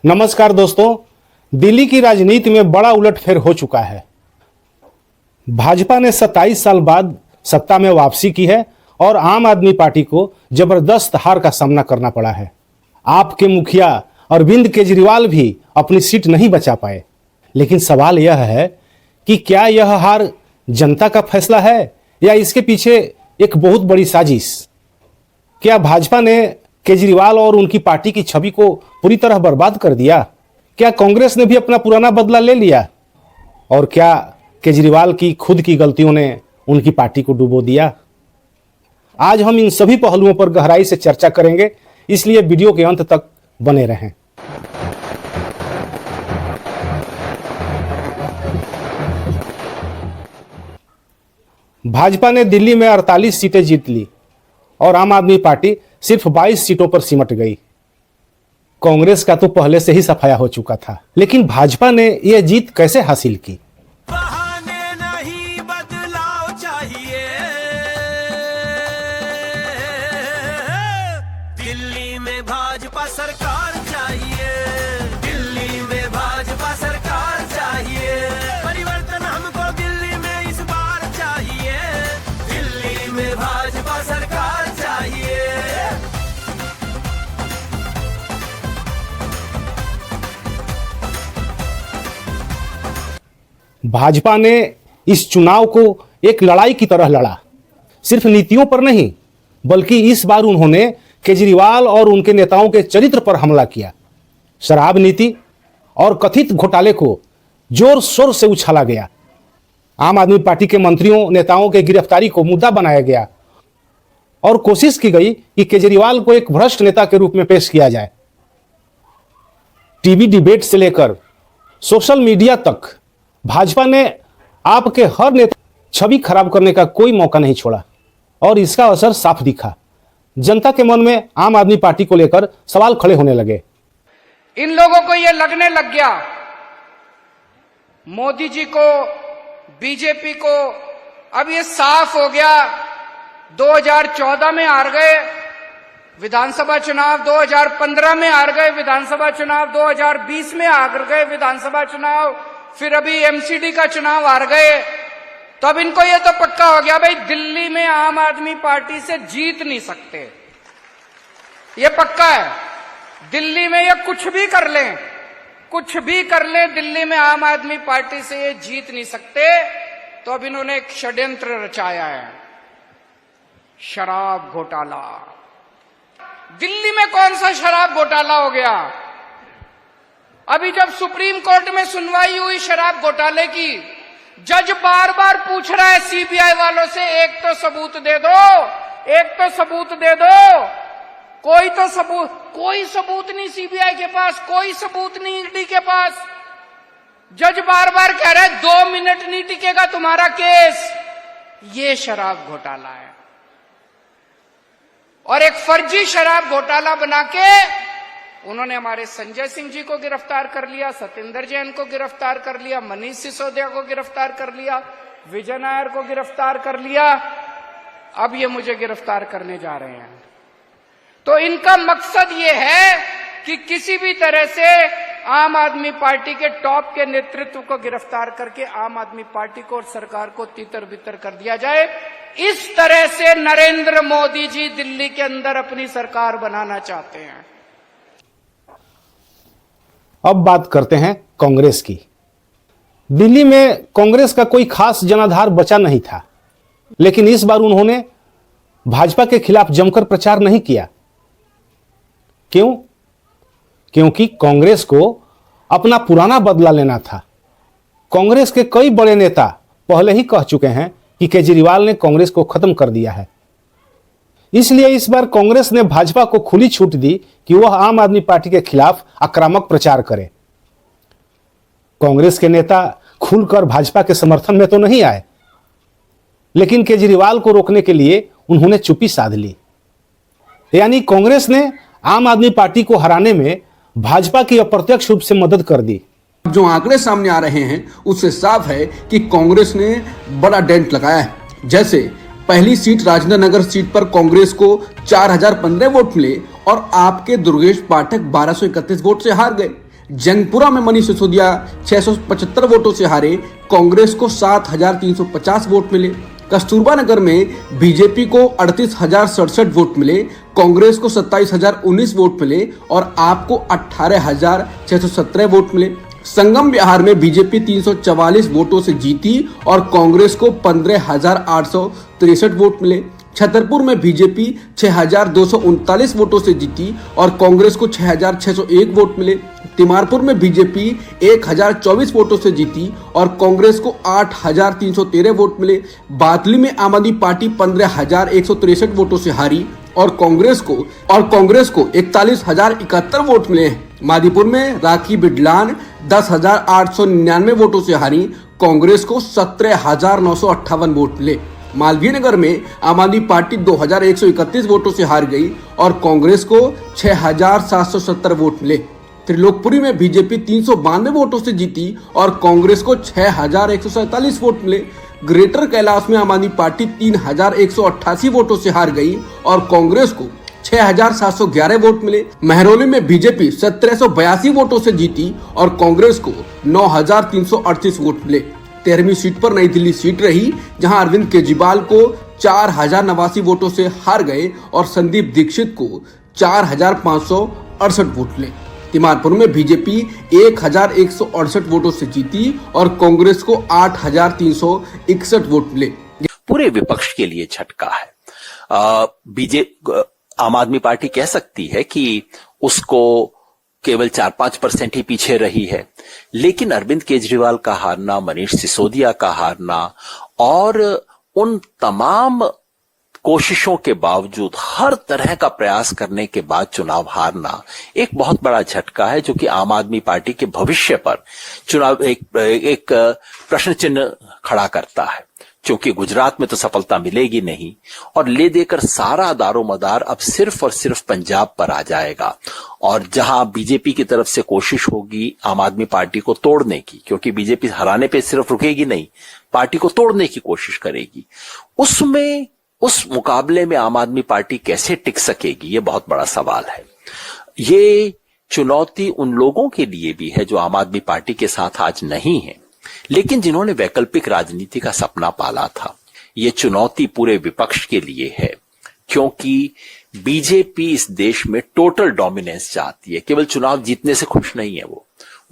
नमस्कार दोस्तों, दिल्ली की राजनीति में बड़ा उलटफेर हो चुका है। भाजपा ने 27 साल बाद सत्ता में वापसी की है और आम आदमी पार्टी को जबरदस्त हार का सामना करना पड़ा है। आपके मुखिया अरविंद केजरीवाल भी अपनी सीट नहीं बचा पाए। लेकिन सवाल यह है कि क्या यह हार जनता का फैसला है या इसके पीछे एक बहुत बड़ी साजिश? क्या भाजपा ने केजरीवाल और उनकी पार्टी की छवि को पूरी तरह बर्बाद कर दिया? क्या कांग्रेस ने भी अपना पुराना बदला ले लिया? और क्या केजरीवाल की खुद की गलतियों ने उनकी पार्टी को डुबो दिया? आज हम इन सभी पहलुओं पर गहराई से चर्चा करेंगे, इसलिए वीडियो के अंत तक बने रहें। भाजपा ने दिल्ली में 48 सीटें जीत ली और आम आदमी पार्टी सिर्फ 22 सीटों पर सिमट गई। कांग्रेस का तो पहले से ही सफाया हो चुका था, लेकिन भाजपा ने यह जीत कैसे हासिल की? बहाने नहीं, बदलाव चाहिए। दिल्ली में भाजपा सरकार चाहिए, दिल्ली में भाजपा सरकार चाहिए। परिवर्तन हमको दिल्ली में इस बार चाहिए, दिल्ली में भाजपा सरकार चाहिए। भाजपा ने इस चुनाव को एक लड़ाई की तरह लड़ा। सिर्फ नीतियों पर नहीं, बल्कि इस बार उन्होंने केजरीवाल और उनके नेताओं के चरित्र पर हमला किया। शराब नीति और कथित घोटाले को जोर शोर से उछाला गया। आम आदमी पार्टी के मंत्रियों नेताओं के गिरफ्तारी को मुद्दा बनाया गया और कोशिश की गई कि केजरीवाल को एक भ्रष्ट नेता के रूप में पेश किया जाए। टीवी डिबेट से लेकर सोशल मीडिया तक भाजपा ने आपके हर नेता छवि खराब करने का कोई मौका नहीं छोड़ा और इसका असर साफ दिखा। जनता के मन में आम आदमी पार्टी को लेकर सवाल खड़े होने लगे। इन लोगों को यह लगने लग गया, मोदी जी को, बीजेपी को अब ये साफ हो गया। 2014 में हार गए विधानसभा चुनाव, 2015 में हार गए विधानसभा चुनाव, 2020 में हार गए विधानसभा चुनाव, फिर अभी एमसीडी का चुनाव हार गए। तो अब इनको यह तो पक्का हो गया भाई, दिल्ली में आम आदमी पार्टी से जीत नहीं सकते। ये पक्का है, दिल्ली में ये कुछ भी कर लें, कुछ भी कर लें, दिल्ली में आम आदमी पार्टी से ये जीत नहीं सकते। तो अब इन्होंने एक षड्यंत्र रचाया है, शराब घोटाला। दिल्ली में कौन सा शराब घोटाला हो गया? अभी जब सुप्रीम कोर्ट में सुनवाई हुई शराब घोटाले की, जज बार बार पूछ रहा है सीबीआई वालों से, एक तो सबूत दे दो, एक तो सबूत दे दो। कोई सबूत नहीं सीबीआई के पास, कोई सबूत नहीं ईडी के पास। जज बार बार कह रहा है 2 मिनट नहीं टिकेगा तुम्हारा केस। ये शराब घोटाला है और एक फर्जी शराब घोटाला बना के उन्होंने हमारे संजय सिंह जी को गिरफ्तार कर लिया, सत्येंद्र जैन को गिरफ्तार कर लिया, मनीष सिसोदिया को गिरफ्तार कर लिया, विजय नायर को गिरफ्तार कर लिया। अब ये मुझे गिरफ्तार करने जा रहे हैं। तो इनका मकसद ये है कि किसी भी तरह से आम आदमी पार्टी के टॉप के नेतृत्व को गिरफ्तार करके आम आदमी पार्टी को और सरकार को तितर बितर कर दिया जाए। इस तरह से नरेंद्र मोदी जी दिल्ली के अंदर अपनी सरकार बनाना चाहते हैं। अब बात करते हैं कांग्रेस की। दिल्ली में कांग्रेस का कोई खास जनाधार बचा नहीं था, लेकिन इस बार उन्होंने भाजपा के खिलाफ जमकर प्रचार नहीं किया। क्यों? क्योंकि कांग्रेस को अपना पुराना बदला लेना था। कांग्रेस के कई बड़े नेता पहले ही कह चुके हैं कि केजरीवाल ने कांग्रेस को खत्म कर दिया है। इसलिए इस बार कांग्रेस ने भाजपा को खुली छूट दी कि वह आम आदमी पार्टी के खिलाफ आक्रामक प्रचार करे। कांग्रेस के नेता खुलकर भाजपा के समर्थन में तो नहीं आए, लेकिन केजरीवाल को रोकने के लिए उन्होंने चुप्पी साध ली। यानी कांग्रेस ने आम आदमी पार्टी को हराने में भाजपा की अप्रत्यक्ष रूप से मदद कर दी। जो आंकड़े सामने आ रहे हैं उससे साफ है कि कांग्रेस ने बड़ा डेंट लगाया है। जैसे पहली सीट राजेंद्र नगर सीट पर कांग्रेस को 4015 वोट मिले और आपके दुर्गेश पाठक 1231 वोट से हार गए। जंगपुरा में मनीष सिसोदिया 675 वोटों से हारे, कांग्रेस को 7,350 वोट मिले। कस्तूरबा नगर में बीजेपी को 38,067 वोट मिले, कांग्रेस को 27,019 वोट मिले और आप को 18,617 वोट मिले। संगम बिहार में बीजेपी 344 वोटों से जीती और कांग्रेस को 15,863 वोट मिले। छतरपुर में बीजेपी 6,239 वोटों से जीती और कांग्रेस को 6,601 वोट मिले। तिमारपुर में बीजेपी 1,024 वोटों से जीती और कांग्रेस को 8,313 वोट मिले। बातली में आम आदमी पार्टी 15,163 वोटों से हारी और कांग्रेस को 41,071 वोट मिले। मादीपुर में राखी बिडलान 10,899 वोटों से हारी, कांग्रेस को 17,958 वोट मिले। मालवीय नगर में आम आदमी पार्टी 2,131 वोटों से हार गई और कांग्रेस को 6,770 वोट मिले। त्रिलोकपुरी में बीजेपी 392 वोटों से जीती और कांग्रेस को 6,147 वोट मिले। ग्रेटर कैलाश में आम आदमी पार्टी 3,188 वोटों से हार गई और कांग्रेस को 6,711 वोट मिले। महरौली में बीजेपी 1,782 वोटों से जीती और कांग्रेस को 9,338 वोट मिले। 13वीं सीट पर नई दिल्ली सीट रही, जहां अरविंद केजरीवाल को 4,089 वोटों से हार गए और संदीप दीक्षित को 4,568 वोट मिले। तिमारपुर में बीजेपी 1,168 वोटों से जीती और कांग्रेस को 8,361 वोट मिले। पूरे विपक्ष के लिए झटका है। आम आदमी पार्टी कह सकती है कि उसको केवल 4-5% ही पीछे रही है, लेकिन अरविंद केजरीवाल का हारना, मनीष सिसोदिया का हारना और उन तमाम कोशिशों के बावजूद, हर तरह का प्रयास करने के बाद चुनाव हारना एक बहुत बड़ा झटका है, जो कि आम आदमी पार्टी के भविष्य पर चुनाव एक प्रश्न चिन्ह खड़ा करता है। क्योंकि गुजरात में तो सफलता मिलेगी नहीं और ले देकर सारा दारोमदार अब सिर्फ और सिर्फ पंजाब पर आ जाएगा। और जहां बीजेपी की तरफ से कोशिश होगी आम आदमी पार्टी को तोड़ने की, क्योंकि बीजेपी हराने पे सिर्फ रुकेगी नहीं, पार्टी को तोड़ने की कोशिश करेगी, उसमें उस मुकाबले में आम आदमी पार्टी कैसे टिक सकेगी, ये बहुत बड़ा सवाल है। ये चुनौती उन लोगों के लिए भी है जो आम आदमी पार्टी के साथ आज नहीं है, लेकिन जिन्होंने वैकल्पिक राजनीति का सपना पाला था। ये चुनौती पूरे विपक्ष के लिए है, क्योंकि बीजेपी इस देश में टोटल डोमिनेंस चाहती है। केवल चुनाव जीतने से खुश नहीं है, वो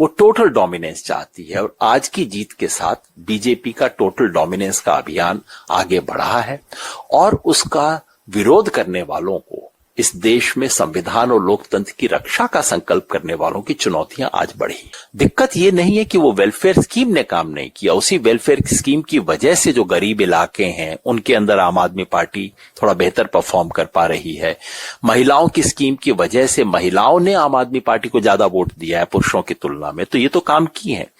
टोटल डोमिनेंस चाहती है। और आज की जीत के साथ बीजेपी का टोटल डोमिनेंस का अभियान आगे बढ़ा है और उसका विरोध करने वालों को, इस देश में संविधान और लोकतंत्र की रक्षा का संकल्प करने वालों की चुनौतियां आज बढ़ी। दिक्कत यह नहीं है कि वो वेलफेयर स्कीम ने काम नहीं किया, उसी वेलफेयर स्कीम की वजह से जो गरीब इलाके हैं उनके अंदर आम आदमी पार्टी थोड़ा बेहतर परफॉर्म कर पा रही है। महिलाओं की स्कीम की वजह से महिलाओं ने आम आदमी पार्टी को ज्यादा वोट दिया है पुरुषों की तुलना में, तो ये तो काम की है।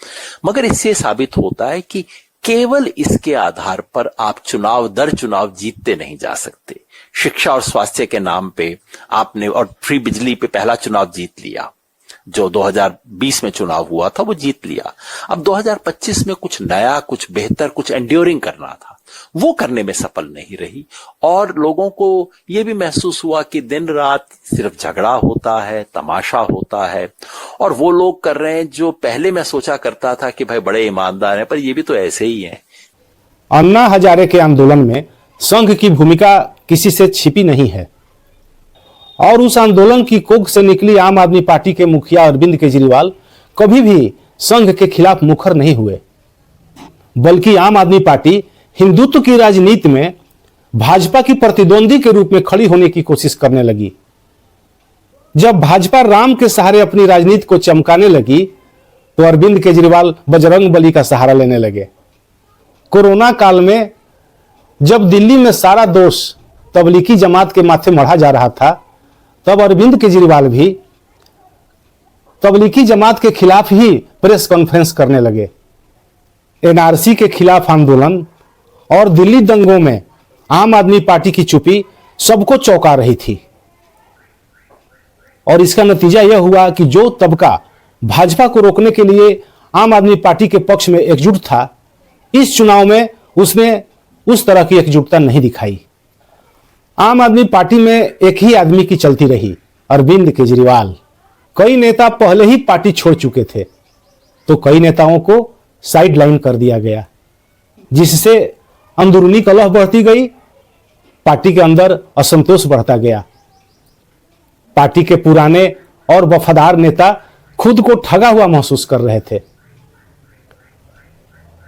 मगर इससे साबित होता है कि केवल इसके आधार पर आप चुनाव दर चुनाव जीतते नहीं जा सकते। शिक्षा और स्वास्थ्य के नाम पे आपने, और फ्री बिजली पे पहला चुनाव जीत लिया, जो 2020 में चुनाव हुआ था वो जीत लिया। अब 2025 में कुछ नया, कुछ बेहतर, कुछ एंड्योरिंग करना था, वो करने में सफल नहीं रही। और लोगों को ये भी महसूस हुआ कि दिन रात सिर्फ झगड़ा होता है, तमाशा होता है, और वो लोग कर रहे हैं जो पहले मैं सोचा करता था कि भाई बड़े ईमानदार हैं, पर ये भी तो ऐसे ही हैं। अन्ना हजारे के आंदोलन में संघ की भूमिका किसी से छिपी नहीं है और उस आंदोलन की कोख से निकली आम आदमी पार्टी के मुखिया अरविंद केजरीवाल कभी भी संघ के खिलाफ मुखर नहीं हुए, बल्कि आम आदमी पार्टी हिंदुत्व की राजनीति में भाजपा की प्रतिद्वंदी के रूप में खड़ी होने की कोशिश करने लगी। जब भाजपा राम के सहारे अपनी राजनीति को चमकाने लगी तो अरविंद केजरीवाल बजरंग बली का सहारा लेने लगे। कोरोना काल में जब दिल्ली में सारा दोष तबलीगी जमात के माथे मढ़ा जा रहा था, तब अरविंद केजरीवाल भी तबलीगी जमात के खिलाफ ही प्रेस कॉन्फ्रेंस करने लगे। एनआरसी के खिलाफ आंदोलन और दिल्ली दंगों में आम आदमी पार्टी की चुप्पी सबको चौंका रही थी और इसका नतीजा यह हुआ कि जो तबका भाजपा को रोकने के लिए आम आदमी पार्टी के पक्ष में एकजुट था, इस चुनाव में उसने उस तरह की एकजुटता नहीं दिखाई। आम आदमी पार्टी में एक ही आदमी की चलती रही, अरविंद केजरीवाल। कई नेता पहले ही पार्टी छोड़ चुके थे, तो कई नेताओं को साइड लाइन कर दिया गया, जिससे अंदरूनी कलह बढ़ती गई, पार्टी के अंदर असंतोष बढ़ता गया। पार्टी के पुराने और वफादार नेता खुद को ठगा हुआ महसूस कर रहे थे,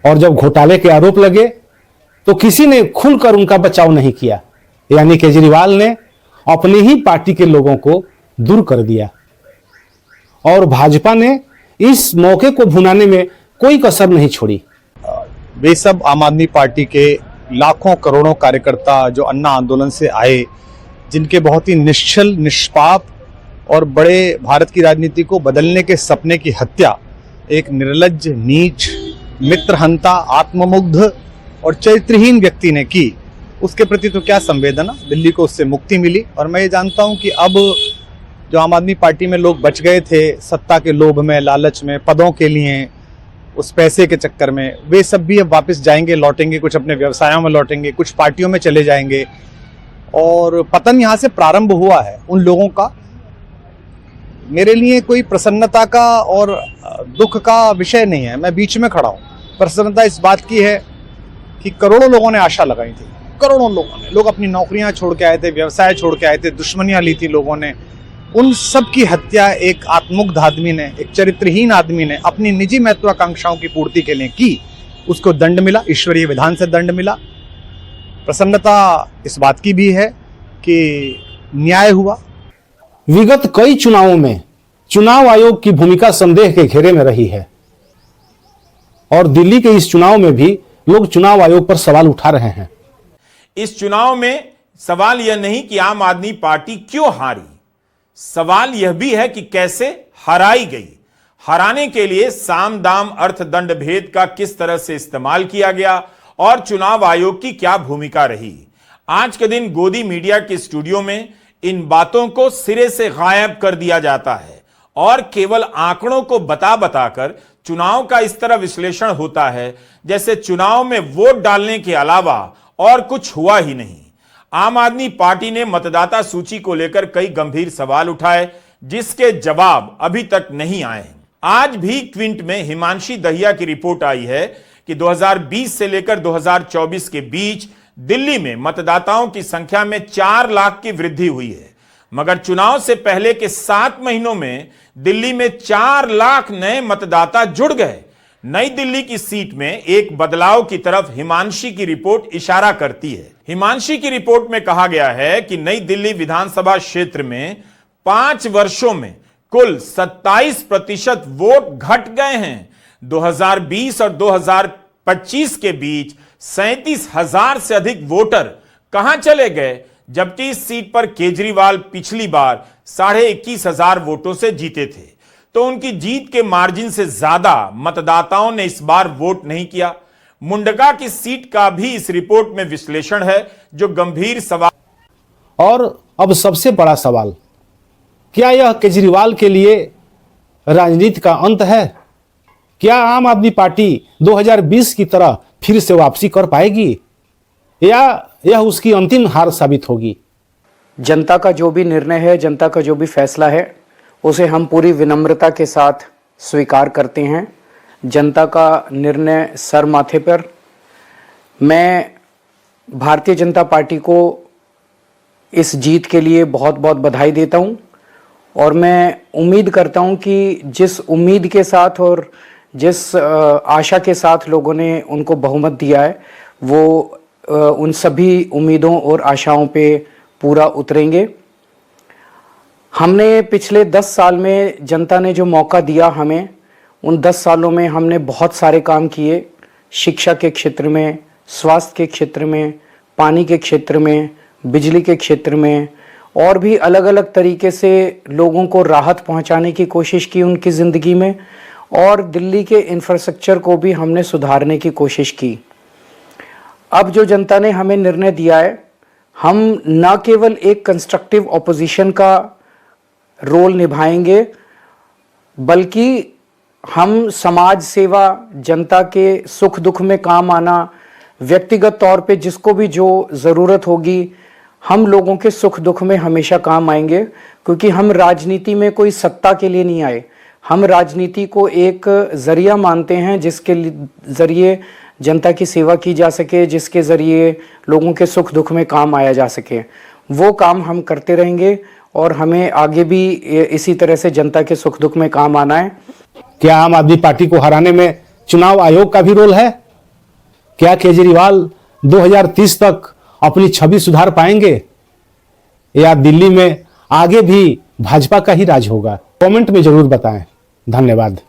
और जब घोटाले के आरोप लगे तो किसी ने खुलकर उनका बचाव नहीं किया, यानी केजरीवाल ने अपनी ही पार्टी के लोगों को दूर कर दिया, और भाजपा ने इस मौके को भुनाने में कोई कसर नहीं छोड़ी। वे सब आम आदमी पार्टी के लाखों करोड़ों कार्यकर्ता जो अन्ना आंदोलन से आए, जिनके बहुत ही निश्चल, निष्पाप और बड़े भारत की राजनीति को बदलने के सपने की हत्या एक निर्लज्ज, नीच, मित्रहंता, आत्ममुग्ध और चरित्रहीन व्यक्ति ने की, उसके प्रति तो क्या संवेदना। दिल्ली को उससे मुक्ति मिली, और मैं ये जानता हूं कि अब जो आम आदमी पार्टी में लोग बच गए थे सत्ता के लोभ में, लालच में, पदों के लिए, उस पैसे के चक्कर में, वे सब भी अब वापस जाएंगे, लौटेंगे, कुछ अपने व्यवसायों में लौटेंगे, कुछ पार्टियों में चले जाएंगे, और पतन यहाँ से प्रारंभ हुआ है उन लोगों का। मेरे लिए कोई प्रसन्नता का और दुख का विषय नहीं है, मैं बीच में खड़ा हूँ। प्रसन्नता इस बात की है कि करोड़ों लोगों ने आशा लगाई थी, करोड़ों लोगों ने, लोग अपनी नौकरियां छोड़ के आए थे, व्यवसाय छोड़ के आए थे, दुश्मनियां ली थी लोगों ने, उन सब की हत्या एक आत्ममुग्ध आदमी ने, एक चरित्रहीन आदमी ने अपनी निजी महत्वाकांक्षाओं की पूर्ति के लिए की। उसको दंड मिला, ईश्वरीय विधान से दंड मिला। प्रसन्नता इस बात की भी है कि न्याय हुआ। विगत कई चुनावों में चुनाव आयोग की भूमिका संदेह के घेरे में रही है, और दिल्ली के इस चुनाव में भी लोग चुनाव आयोग पर सवाल उठा रहे हैं। इस चुनाव में सवाल यह नहीं कि आम आदमी पार्टी क्यों हारी, सवाल यह भी है कि कैसे हराई गई। हराने के लिए साम दाम अर्थ दंड भेद का किस तरह से इस्तेमाल किया गया, और चुनाव आयोग की क्या भूमिका रही। आज के दिन गोदी मीडिया के स्टूडियो में इन बातों को सिरे से गायब कर दिया जाता है, और केवल आंकड़ों को बता बताकर चुनाव का इस तरह विश्लेषण होता है जैसे चुनाव में वोट डालने के अलावा और कुछ हुआ ही नहीं। आम आदमी पार्टी ने मतदाता सूची को लेकर कई गंभीर सवाल उठाए, जिसके जवाब अभी तक नहीं आए हैं। आज भी क्विंट में हिमांशी दहिया की रिपोर्ट आई है कि 2020 से लेकर 2024 के बीच दिल्ली में मतदाताओं की संख्या में 4 लाख की वृद्धि हुई है, मगर चुनाव से पहले के 7 महीनों में दिल्ली में 4 लाख नए मतदाता जुड़ गए। नई दिल्ली की सीट में एक बदलाव की तरफ हिमांशी की रिपोर्ट इशारा करती है। हिमांशी की रिपोर्ट में कहा गया है कि नई दिल्ली विधानसभा क्षेत्र में 5 वर्षों में कुल 27% वोट घट गए हैं। 2020 और 2025 के बीच 37,000 से अधिक वोटर कहां चले गए, जबकि इस सीट पर केजरीवाल पिछली बार 21,500 वोटों से जीते थे। तो उनकी जीत के मार्जिन से ज्यादा मतदाताओं ने इस बार वोट नहीं किया। मुंडका की सीट का भी इस रिपोर्ट में विश्लेषण है, जो गंभीर सवाल। और अब सबसे बड़ा सवाल, क्या यह केजरीवाल के लिए राजनीति का अंत है? क्या आम आदमी पार्टी 2020 की तरह फिर से वापसी कर पाएगी, या यह उसकी अंतिम हार साबित होगी? जनता का जो भी निर्णय है, जनता का जो भी फैसला है, उसे हम पूरी विनम्रता के साथ स्वीकार करते हैं। जनता का निर्णय सर माथे पर। मैं भारतीय जनता पार्टी को इस जीत के लिए बहुत बहुत बधाई देता हूं, और मैं उम्मीद करता हूं कि जिस उम्मीद के साथ और जिस आशा के साथ लोगों ने उनको बहुमत दिया है, वो उन सभी उम्मीदों और आशाओं पे पूरा उतरेंगे। हमने पिछले 10 साल में जनता ने जो मौका दिया हमें, उन 10 सालों में हमने बहुत सारे काम किए। शिक्षा के क्षेत्र में, स्वास्थ्य के क्षेत्र में, पानी के क्षेत्र में, बिजली के क्षेत्र में, और भी अलग अलग तरीके से लोगों को राहत पहुंचाने की कोशिश की उनकी ज़िंदगी में, और दिल्ली के इंफ्रास्ट्रक्चर को भी हमने सुधारने की कोशिश की। अब जो जनता ने हमें निर्णय दिया है, हम न केवल एक कंस्ट्रक्टिव ऑपोजिशन का रोल निभाएंगे, बल्कि हम समाज सेवा, जनता के सुख दुख में काम आना, व्यक्तिगत तौर पे जिसको भी जो ज़रूरत होगी, हम लोगों के सुख दुख में हमेशा काम आएंगे, क्योंकि हम राजनीति में कोई सत्ता के लिए नहीं आए। हम राजनीति को एक जरिया मानते हैं जिसके जरिए जनता की सेवा की जा सके, जिसके जरिए लोगों के सुख दुख में काम आया जा सके। वो काम हम करते रहेंगे और हमें आगे भी इसी तरह से जनता के सुख दुख में काम आना है। क्या आम आदमी पार्टी को हराने में चुनाव आयोग का भी रोल है? क्या केजरीवाल 2030 तक अपनी छवि सुधार पाएंगे, या दिल्ली में आगे भी भाजपा का ही राज होगा? कमेंट में जरूर बताएं। धन्यवाद।